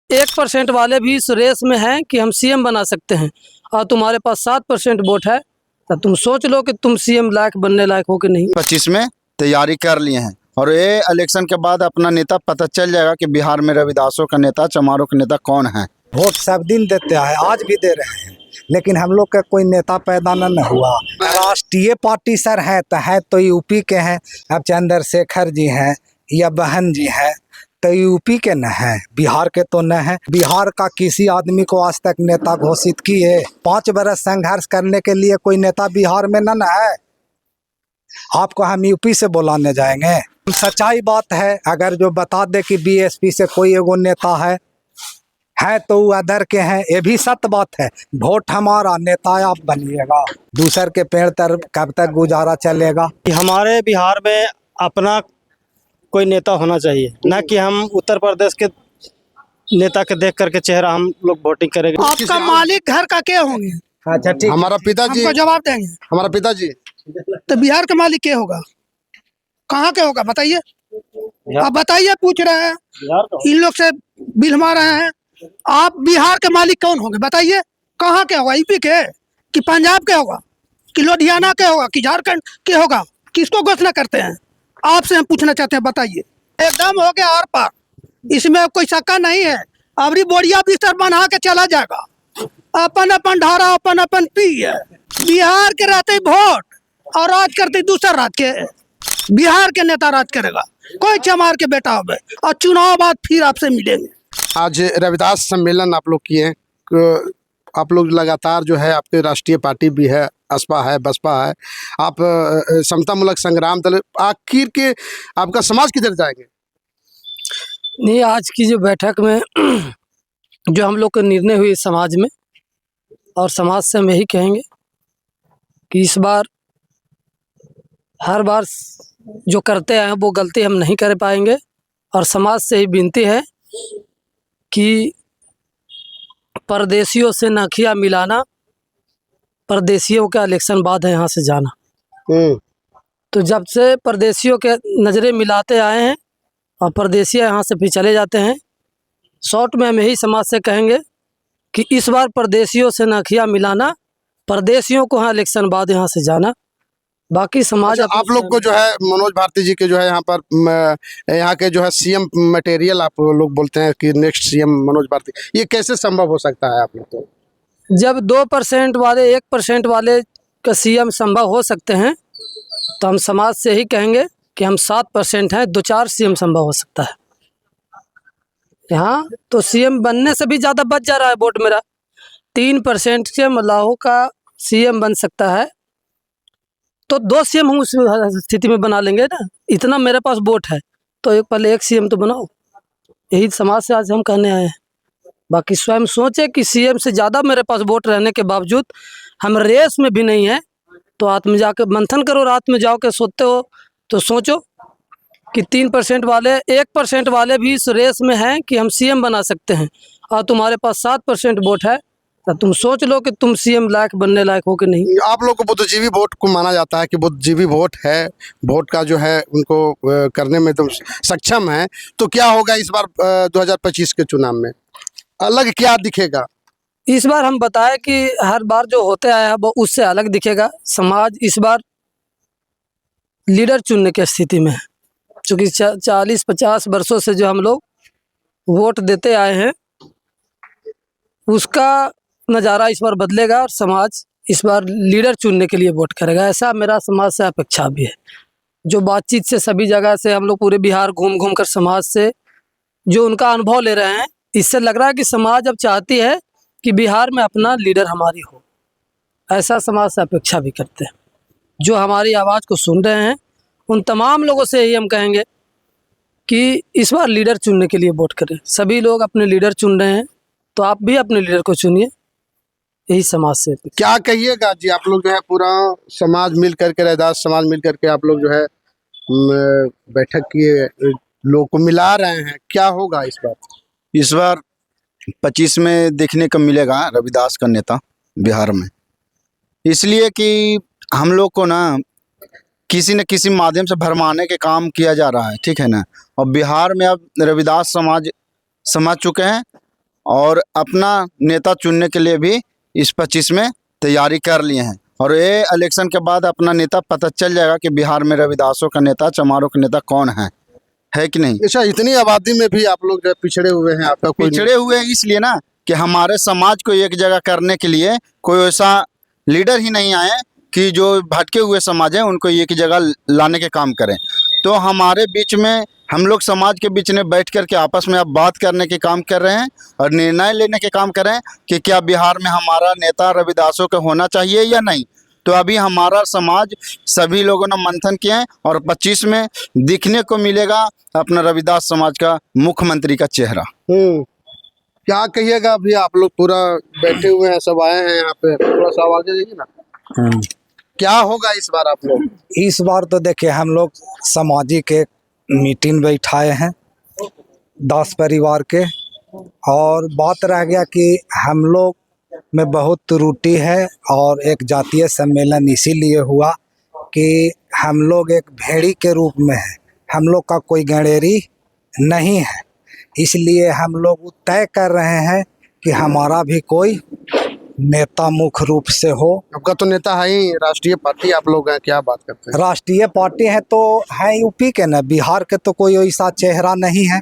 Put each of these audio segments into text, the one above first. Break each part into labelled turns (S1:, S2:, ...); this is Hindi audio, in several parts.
S1: 1% वाले भी इस रेस में हैं कि हम सीएम बना सकते हैं, और तुम्हारे पास 7% वोट है, तो तुम सोच लो कि तुम सीएम लायक बनने लायक हो कि नहीं।
S2: 25 में तैयारी कर लिए हैं और ये इलेक्शन के बाद अपना नेता पता चल जाएगा कि बिहार में रविदासों का नेता, चमारों का नेता कौन है।
S3: वोट सब दिन देते हैं, आज भी दे रहे हैं, लेकिन हम लोग का कोई नेता पैदा न हुआ। राष्ट्रीय पार्टी सर है तो यूपी के हैं, अब चंद्रशेखर जी हैं या बहन जी हैं, तो यूपी के न है, बिहार के तो न है। बिहार का किसी आदमी को आज तक नेता घोषित किए? 5 बरस संघर्ष करने के लिए कोई नेता बिहार में न है। आपको हम यूपी से बुलाने जाएंगे? सच्चाई बात है, अगर जो बता दे कि बीएसपी से कोई एगो नेता है तो वो अदर के हैं, ये भी सत्य बात है। वोट हमारा, नेता आप बनिएगा, दूसर के पेड़ तर कब तक गुजारा चलेगा।
S4: हमारे बिहार में अपना कोई नेता होना चाहिए, ना कि हम उत्तर प्रदेश के नेता के देख करके चेहरा हम लोग वोटिंग करेंगे।
S5: आपका मालिक घर का क्या होंगे?
S3: अच्छा ठीक,
S6: हमारा पिताजी,
S5: हमको जवाब देंगे।
S6: हमारा पिताजी।
S5: तो बिहार का मालिक क्या होगा? कहाँ के होगा बताइए? आप बताइए, पूछ रहे हैं, इन लोग से बिलवा रहे हैं। आप बिहार के मालिक कौन होंगे बताइए? कहाँ के होगा? यूपी के कि पंजाब के होगा कि लुधियाना के होगा कि झारखंड के होगा? किसको घोषणा करते हैं? आपसे हम पूछना चाहते हैं, बताइए। एकदम हो गया आर पार, इसमें कोई शक्का नहीं है। अबरी बोरिया बिस्तर बना के चला जाएगा, अपन अपन ढारा, अपन अपन पी है। बिहार के रहते वोट और राज करते दूसरा राज्य के। बिहार के नेता राज करेगा, कोई चमार के बेटा हो, और चुनाव बाद फिर आपसे मिलेंगे।
S6: आज रविदास सम्मेलन आप लोग किए, आप लोग लगातार जो है, आपके राष्ट्रीय पार्टी भी है, असपा है, बसपा है, आप समतामूलक संग्राम दल, आखिर के आपका समाज किधर जाएंगे?
S1: नहीं, आज की जो बैठक में जो हम लोग का निर्णय हुई समाज में, और समाज से हम यही कहेंगे कि इस बार हर बार जो करते हैं वो गलती हम नहीं कर पाएंगे, और समाज से ही विनती है कि परदेशियों से नखिया मिलाना, परदेशियों का इलेक्शन बाद है यहाँ से जाना। तो जब से परदेशियों के नज़रें मिलाते आए हैं और परदेशी यहाँ से फिर चले जाते हैं, शॉर्ट में हम यही समाज से कहेंगे कि इस बार परदेशियों से नखिया मिलाना, परदेशियों को हाँ इलेक्शन बाद यहाँ से जाना। बाकी समाज
S6: आप लोग को जो है मनोज भारती जी के जो है यहाँ पर यहाँ के जो है सीएम मटेरियल आप लोग बोलते हैं कि नेक्स्ट सीएम मनोज भारती, ये कैसे संभव हो सकता है? आप लोग तो
S1: जब 2% वाले 1% वाले का सीएम संभव हो सकते हैं, तो हम समाज से ही कहेंगे कि हम 7% हैं, 2-4 सीएम संभव हो सकता है। यहाँ तो सीएम बनने से भी ज़्यादा बच जा रहा है वोट मेरा। 3% से मलाहों का सीएम बन सकता है, तो 2 सीएम हम उस स्थिति में बना लेंगे ना। इतना मेरे पास वोट है तो पहले एक सीएम तो बनाओ। यही समाज से आज हम कहने आए हैं। बाकी स्वयं सोचे कि सीएम से ज़्यादा मेरे पास वोट रहने के बावजूद हम रेस में भी नहीं है, तो रात में जाकर मंथन करो, रात में जाओ के सोते हो तो सोचो कि 3% वाले 1% वाले भी इस रेस में हैं कि हम सीएम बना सकते हैं, और तुम्हारे पास 7% वोट है, तो तुम सोच लो कि तुम सीएम लायक बनने लायक हो कि नहीं।
S6: आप लोग को बुद्धिजीवी वोट को माना जाता है कि बुद्धिजीवी वोट है, वोट का जो है उनको करने में तुम सक्षम है, तो क्या होगा इस बार 2025 के चुनाव में? अलग क्या दिखेगा
S1: इस बार? हम बताएं कि हर बार जो होते आया है वो उससे अलग दिखेगा। समाज इस बार लीडर चुनने की स्थिति में है, क्योंकि 40-50 वर्षों से जो हम लोग वोट देते आए हैं, उसका नज़ारा इस बार बदलेगा, और समाज इस बार लीडर चुनने के लिए वोट करेगा। ऐसा मेरा समाज से अपेक्षा भी है। जो बातचीत से सभी जगह से हम लोग पूरे बिहार घूम घूम कर समाज से जो उनका अनुभव ले रहे हैं, इससे लग रहा है कि समाज अब चाहती है कि बिहार में अपना लीडर हमारी हो। ऐसा समाज से अपेक्षा भी करते हैं। जो हमारी आवाज़ को सुन रहे हैं, उन तमाम लोगों से यही हम कहेंगे कि इस बार लीडर चुनने के लिए वोट करें। सभी लोग अपने लीडर चुन रहे हैं, तो आप भी अपने लीडर को चुनिए। यही समाज से
S6: क्या कहिएगा जी? आप लोग जो है पूरा समाज मिल करके, रविदास समाज मिल करके आप लोग जो है बैठक किए, लोग को मिला रहे हैं, क्या होगा इस बार?
S2: इस बार 25 में देखने को मिलेगा रविदास का नेता बिहार में, इसलिए कि हम लोग को ना किसी न किसी माध्यम से भरमाने के काम किया जा रहा है, ठीक है ना। और बिहार में अब रविदास समाज समझ चुके हैं और अपना नेता चुनने के लिए भी इस 25 में तैयारी कर लिए हैं। और ये इलेक्शन के बाद अपना नेता पता चल जाएगा कि बिहार में रविदासों का नेता, चमारों का नेता कौन है कि नहीं।
S6: अच्छा, इतनी आबादी में भी आप लोग जो है पिछड़े हुए हैं, आपका कोई
S2: पिछड़े हुए हैं इसलिए ना कि हमारे समाज को एक जगह करने के लिए कोई ऐसा लीडर ही नहीं आए कि जो भटके हुए समाज है उनको एक जगह लाने के काम करें। तो हमारे बीच में हम लोग समाज के बीच में बैठ कर के आपस में अब बात करने के काम कर रहे हैं और निर्णय लेने के काम कर रहे हैं कि क्या बिहार में हमारा नेता रविदासों का होना चाहिए या नहीं। तो अभी हमारा समाज सभी लोगों ने मंथन किए हैं और 25 में दिखने को मिलेगा अपना रविदास समाज का मुख्यमंत्री का चेहरा।
S6: क्या कहिएगा? अभी आप लोग पूरा बैठे हुए हैं, सब आए हैं यहाँ पे, थोड़ा सा आवाज दीजिए ना। क्या होगा इस बार आप लोग?
S3: इस बार तो देखिए हम लोग सामाजिक एक मीटिंग बैठाए हैं 10 परिवार के, और बात रह गया कि हम लोग में बहुत त्रुटि है और एक जातीय सम्मेलन इसीलिए हुआ कि हम लोग एक भेड़ी के रूप में है, हम लोग का कोई गणेरी नहीं है। इसलिए हम लोग तय कर रहे हैं कि हमारा भी कोई नेता मुख्य रूप से हो।
S6: आपका तो नेता है ही, राष्ट्रीय पार्टी आप लोग हैं, क्या बात करते हैं?
S3: राष्ट्रीय पार्टी है तो है यूपी के ना, बिहार के तो कोई ऐसा चेहरा नहीं है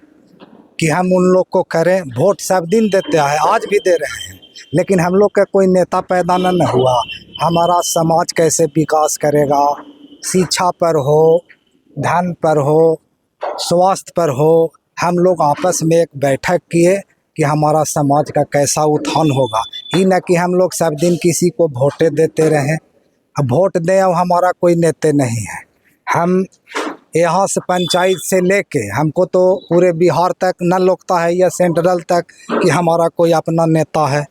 S3: कि हम उन लोग को करें। वोट सब दिन देते हैं, आज भी दे रहे हैं, लेकिन हम लोग का कोई नेता पैदा न हुआ। हमारा समाज कैसे विकास करेगा, शिक्षा पर हो, धन पर हो, स्वास्थ्य पर हो, हम लोग आपस में एक बैठक किए कि हमारा समाज का कैसा उत्थान होगा। ही न कि हम लोग सब दिन किसी को वोटें देते रहें। अब वोट दें और हमारा कोई नेता नहीं है। हम यहाँ से पंचायत से लेके हमको तो पूरे बिहार तक न लगता है या सेंट्रल तक कि हमारा कोई अपना नेता है,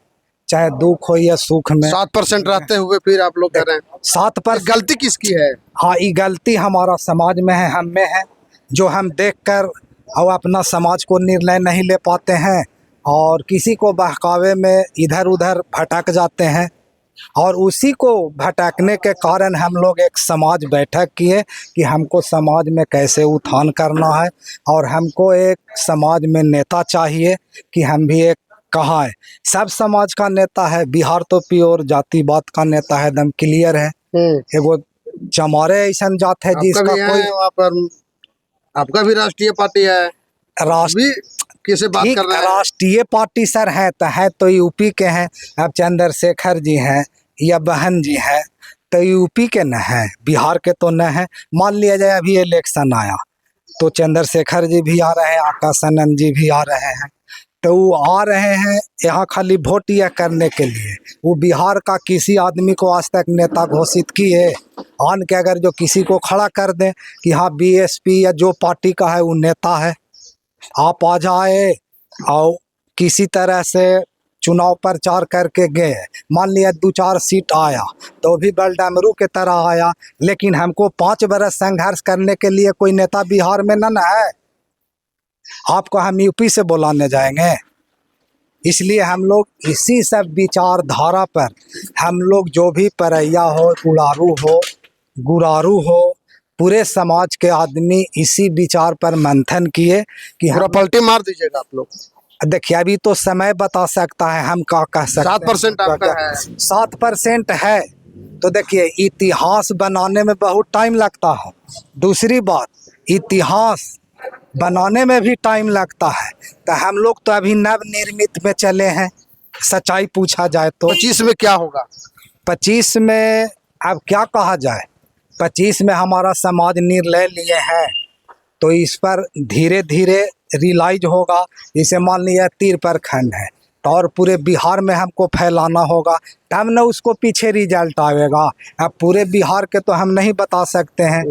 S3: चाहे दुख हो या सुख में।
S6: 7% रहते हुए फिर आप लोग कह रहे हैं
S3: 7%
S6: गलती किसकी है?
S3: हाँ, ये गलती हमारा समाज में है, हम में है, जो हम देखकर और अपना समाज को निर्णय नहीं ले पाते हैं और किसी को बहकावे में इधर उधर भटक जाते हैं। और उसी को भटकने के कारण हम लोग एक समाज बैठक किए कि हमको समाज में कैसे उत्थान करना है और हमको एक समाज में नेता चाहिए कि हम भी एक कहाँ है, सब समाज का नेता है। बिहार तो प्योर जातिवाद का नेता है, एकदम क्लियर है। एगो चमारे ऐसा जात है जिसका कोई
S6: वहाँ पर आपका भी राष्ट्रीय पार्टी है,
S3: राष्ट्र
S6: किसे बात कर रहे हैं?
S3: राष्ट्रीय पार्टी सर है तो यूपी के हैं। अब चंद्रशेखर जी हैं या बहन जी हैं तो यूपी के न हैं, बिहार के तो न हैं। मान लिया जाए अभी इलेक्शन आया तो चंद्रशेखर जी भी आ रहे हैं, आकाश आनंद जी भी आ रहे हैं, तो वो आ रहे हैं यहाँ खाली वोट यह करने के लिए। वो बिहार का किसी आदमी को आज तक नेता घोषित किए आन के अगर जो किसी को खड़ा कर दें कि हाँ बीएसपी या जो पार्टी का है वो नेता है, आप आ जाए और किसी तरह से चुनाव प्रचार करके गए, मान लिया 2-4 सीट आया तो भी बलडमरू के तरह आया, लेकिन हमको 5 बरस संघर्ष करने के लिए कोई नेता बिहार में न है। आपको हम यूपी से बुलाने जाएंगे? इसलिए हम लोग इसी सब विचारधारा पर हम लोग जो भी परैया हो, उड़ारू हो, गुरारू हो, पूरे समाज के आदमी इसी विचार पर मंथन किए कि
S6: पूरा पलटी मार दीजिएगा आप लोग।
S3: देखिए अभी तो समय बता सकता है, हम क्या कह सकते हैं।
S6: 7% आपका है।
S3: 7% है तो देखिए इतिहास बनाने में बहुत टाइम लगता है। दूसरी बात, इतिहास बनाने में भी टाइम लगता है, तो हम लोग तो अभी नवनिर्मित में चले हैं। सच्चाई पूछा जाए तो
S6: 25 में क्या होगा?
S3: 25 में अब क्या कहा जाए, 25 में हमारा समाज निर्णय लिए हैं तो इस पर धीरे धीरे रियलाइज होगा। जैसे मान लिया 3 प्रखंड है तो और पूरे बिहार में हमको फैलाना होगा, तब न उसको पीछे रिजल्ट आएगा। अब पूरे बिहार के तो हम नहीं बता सकते हैं।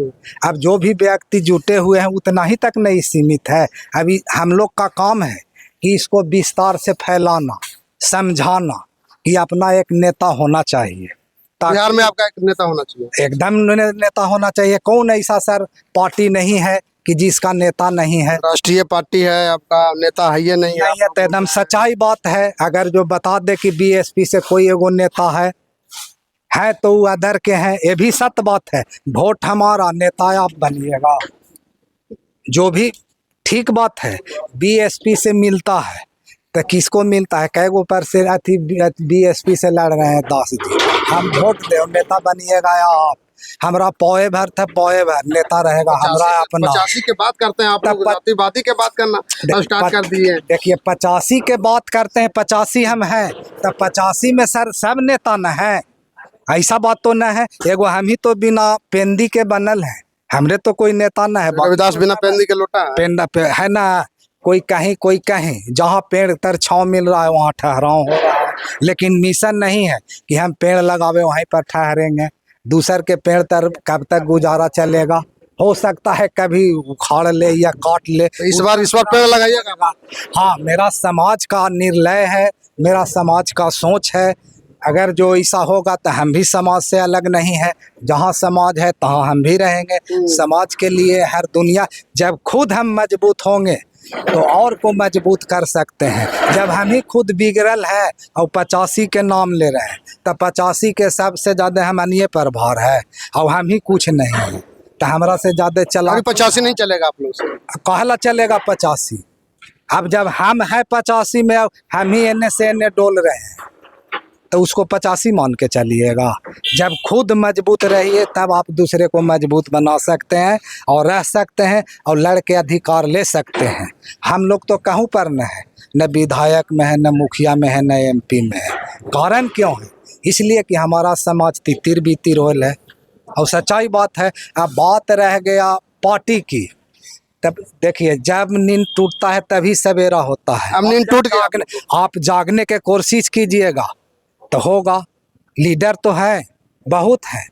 S3: अब जो भी व्यक्ति जुटे हुए हैं उतना ही तक नहीं सीमित है। अभी हम लोग का काम है कि इसको विस्तार से फैलाना, समझाना कि अपना एक नेता होना चाहिए।
S6: बिहार में आपका एक नेता होना चाहिए,
S3: एकदम नेता होना चाहिए। कौन ऐसा सर पार्टी नहीं है कि जिसका नेता नहीं है?
S6: राष्ट्रीय पार्टी है, आपका नेता है ये नहीं
S3: नहीं है तो एकदम सच्चाई बात है। अगर जो बता दे कि बीएसपी से कोई एगो नेता है तो वो अदर के हैं, ये भी सत्य बात है। वोट हमारा, नेता आप बनिएगा, जो भी ठीक बात है। बीएसपी से मिलता है तो किसको मिलता है? कै गो पर से अथी बीएसपी से लड़ रहे हैं 10 जी। हम वोट दे, नेता बनिएगा या आप? हमरा पौए भर था, पौए भर नेता रहेगा हमरा अपना।
S6: 85 के बात करते हैं आप लोग,
S3: तब
S6: जातिवादी के बात करना स्टार्ट कर दिए।
S3: देखिए 85 के बात करते हैं, 85 हम हैं तो 85 में सर सब नेता न है, ऐसा बात तो न है। एगो हम ही तो बिना पेंदी के बनल है, हमरे तो कोई नेता न है।
S6: रविदास बिना पेंदी के लोटा है।
S3: पेंदा पे है ना, कोई कहीं जहाँ पेड़ तर छाँव मिल रहा है वहाँ ठहराव हो रहा है, लेकिन मिशन नहीं है कि हम पेड़ लगावे वहीं पर ठहरेंगे। दूसर के पेड़ तर कब तक गुजारा चलेगा? हो सकता है कभी उखाड़ ले या काट ले।
S6: इस बार पेड़ लगाइएगा।
S3: हाँ, मेरा समाज का निर्णय है, मेरा समाज का सोच है। अगर जो ऐसा होगा तो हम भी समाज से अलग नहीं है, जहाँ समाज है तहाँ हम भी रहेंगे। समाज के लिए हर दुनिया, जब खुद हम मजबूत होंगे तो और को मजबूत कर सकते हैं। जब हम ही खुद बिगड़ल है और 85 के नाम ले रहे हैं तो 85 के सबसे ज़्यादा हमनिए पर भार है और हम ही कुछ नहीं है, तो हमरा से ज़्यादा चला
S6: 85 नहीं चलेगा आप लोग से।
S3: कहला चलेगा 85। अब जब हम हैं 85 में, हम ही एने से एने डोल रहे हैं तो उसको 85 मान के चलिएगा। जब खुद मजबूत रहिए तब आप दूसरे को मजबूत बना सकते हैं और रह सकते हैं और लड़ के अधिकार ले सकते हैं। हम लोग तो कहूँ पर न है, न विधायक में है, न मुखिया में है, न MP में है। कारण क्यों है? इसलिए कि हमारा समाज तितिर बीतिर होल है। और सच्चाई बात है। अब बात रह गया पार्टी की, तब देखिए जब नींद टूटता है तभी सवेरा होता है।
S6: अब नींद टूट गया।
S3: आप जागने के कोशिश कीजिएगा तो होगा। लीडर तो है, बहुत है,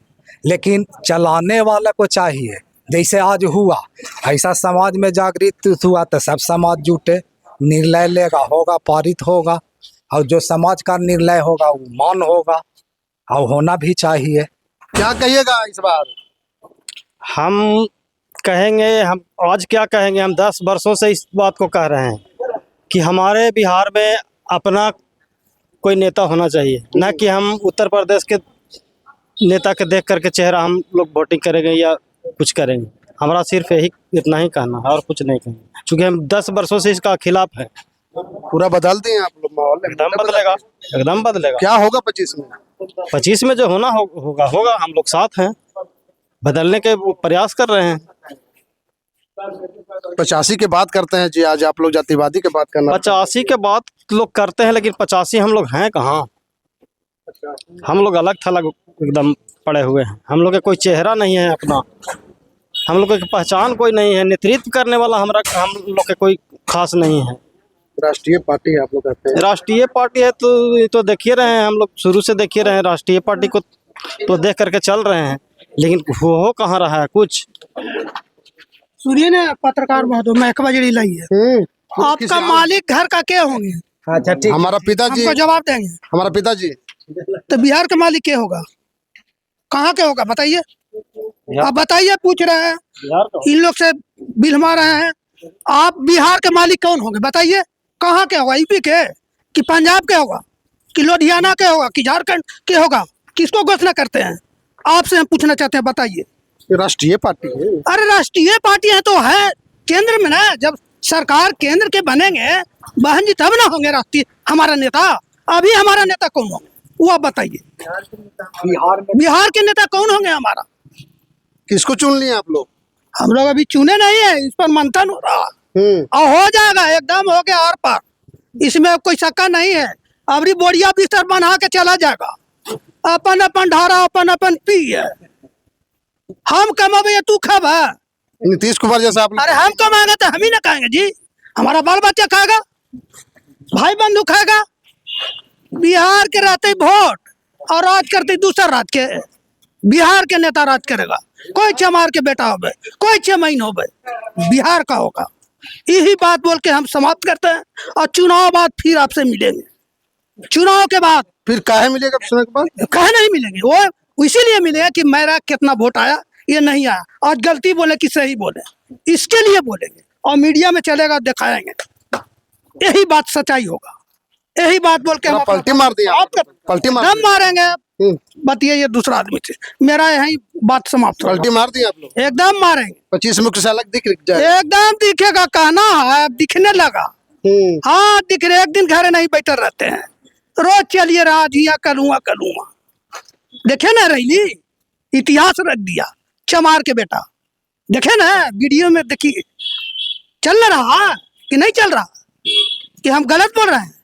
S3: लेकिन चलाने वाला को चाहिए। जैसे आज हुआ, ऐसा समाज में जागृत हुआ तो सब समाज जुटे, निर्णय लेगा, होगा, पारित होगा। और जो समाज का निर्णय होगा वो मान होगा और होना भी चाहिए।
S6: क्या कहिएगा इस बार?
S4: हम कहेंगे, हम आज क्या कहेंगे, हम 10 वर्षों से इस बात को कह रहे हैं कि हमारे बिहार में अपना कोई नेता होना चाहिए, ना कि हम उत्तर प्रदेश के नेता के देख करके चेहरा हम लोग वोटिंग करेंगे या कुछ करेंगे। हमारा सिर्फ यही इतना ही कहना है और कुछ नहीं कहना, क्योंकि हम 10 वर्षों से इसका खिलाफ है।
S6: पूरा बदल दिए आप लोग माहौल?
S4: एकदम बदलेगा, एकदम बदलेगा।
S6: क्या होगा 25 में?
S4: 25 में जो होना होगा, हम लोग साथ हैं, बदलने के प्रयास कर रहे हैं।
S6: 85 की बात करते हैं जी, आज आप लोग जातिवादी की बात करना।
S4: 85 के बात लोग करते हैं, लेकिन 85 हम लोग हैं कहाँ? हम लोग अलग थलग एकदम पड़े हुए हैं। हम लोग के कोई चेहरा नहीं है अपना, हम लोग की पहचान कोई नहीं है, नेतृत्व करने वाला हम लोग के कोई खास नहीं है।
S6: राष्ट्रीय पार्टी आप लोग कहते हैं?
S4: राष्ट्रीय पार्टी है तो ये तो देखिए रहे हैं, हम लोग शुरू से देखिए रहे हैं। राष्ट्रीय पार्टी को तो देख करके चल रहे हैं, लेकिन हो कहाँ रहा है कुछ।
S5: सुनिए ना पत्रकार महोदय, महकमा जड़ी लाई है, आपका मालिक घर का क्या होंगे?
S3: अच्छा ठीक,
S6: हमारा पिताजी,
S5: हमको जवाब देंगे।
S6: हमारा पिताजी।
S5: तो बिहार का मालिक क्या होगा? कहाँ के होगा बताइए? आप बताइए, पूछ रहे हैं, इन लोग से बिलमा रहे हैं। आप बिहार के मालिक कौन होंगे बताइए? कहाँ के होगा? यूपी के कि पंजाब के होगा कि लुधियाना के होगा कि झारखंड के होगा? किसको घोषणा करते हैं? आपसे हम पूछना चाहते हैं, बताइए।
S6: राष्ट्रीय पार्टी है।
S5: अरे राष्ट्रीय पार्टी है तो है केंद्र में ना, जब सरकार केंद्र के बनेंगे बहन जी तब ना होंगे राष्ट्रीय हमारा नेता। अभी हमारा नेता कौन होंगे वो आप बताइए? बिहार के नेता कौन होंगे हमारा?
S6: किसको चुन लिए आप लोग?
S5: हम लोग अभी चुने नहीं है, इस पर मंथन हो रहा और हो जाएगा, एकदम हो गया आर पार, इसमें कोई शक्का नहीं है। अबरी बोरिया बिस्तर बना के चला जाएगा, अपन अपन ढारा अपन अपन पी है। हम कमावे तू खब है।
S6: नीतीश कुमार जैसा आप लोग?
S5: अरे हम कमाएंगे तो हम ही ना खाएंगे जी, हमारा बाल बच्चा खाएगा, भाई बंधु खाएगा। बिहार के रहते वोट और राज करते दूसरा राज के, बिहार के नेता राज करेगा। कोई चमार के बेटा हो, कोई चमैन हो, बिहार का होगा। यही बात बोल के हम समाप्त करते हैं और चुनाव बाद फिर आपसे मिलेंगे। चुनाव के बाद
S6: फिर काहे मिलेगा? चुनाव के बाद
S5: कहे नहीं मिलेंगे, वो इसीलिए मिलेगा कि मेरा कितना वोट आया, ये नहीं आया, आज गलती बोले कि सही बोले, इसके लिए बोलेंगे और मीडिया में चलेगा, दिखाएंगे। यही बात सच्चाई होगा। यही बात बोल के हम
S6: पलटी मार दिया, पलटी मार
S5: हम मारेंगे। बताइए ये दूसरा आदमी से, मेरा यही बात समाप्त।
S6: पलटी मार दिया आप लोग?
S5: एकदम मारेंगे।
S6: 25 मुख से अलग दिख जाए?
S5: एकदम दिखेगा, कहना है दिखने लगा। हाँ दिख रहे, एक दिन घर नहीं बैठे रहते हैं, रोज चलिए रहा जिया करूँगा। देखे ना रैली, इतिहास रख दिया चमार के बेटा, देखे ना वीडियो में, देखिए चल रहा कि नहीं चल रहा, कि हम गलत बोल रहे हैं?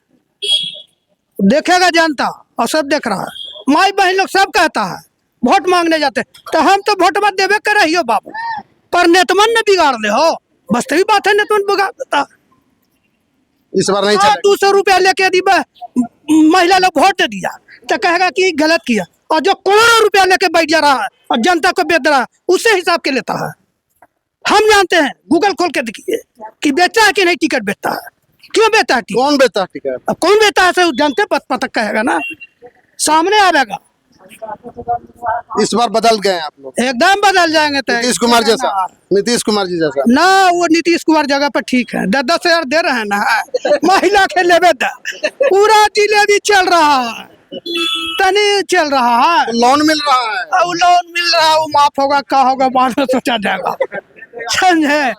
S5: देखेगा जानता और सब देख रहा है, माई बहन लोग सब कहता है वोट मांगने जाते, तो हम तो वोट मत देवे कर रही हो बाबू, पर नेतमन ने बिगाड़ ले हो, बस तभी बात है, नेतमन बिगाड़ देता।
S6: इस बार नहीं चलेगा।
S5: 200 रुपया लेके यदि महिला लोग वोट दे दिया तो कहेगा कि गलत किया, और जो करोड़ों रुपया लेके बैठ जा रहा है और जनता को बेच रहा है, उससे हिसाब के लेता है। हम जानते हैं, गूगल खोल के देखिए कि बेचा है कि नहीं टिकट बेचता है, क्यों बेचता है टिकट,
S6: कौन बेचता है टिकट?
S5: अब कौन बेचता है से जनते पता कहेगा ना, सामने आवेगा।
S6: इस बार बदल गए हैं आप लोग,
S5: एकदम बदल जाएंगे। तो
S6: नीतीश कुमार जैसा, नीतीश कुमार जी जैसा।
S5: ना वो नीतीश कुमार जगह पर ठीक है, 10,000 दे रहे हैं ना, महिला के लेवे पूरा जिले भी चल रहा है, तनी चल रहा है,
S6: लोन मिल रहा है,
S5: लोन मिल रहा है, वो माफ होगा क्या होगा बाद में सोचा जाएगा, समझे।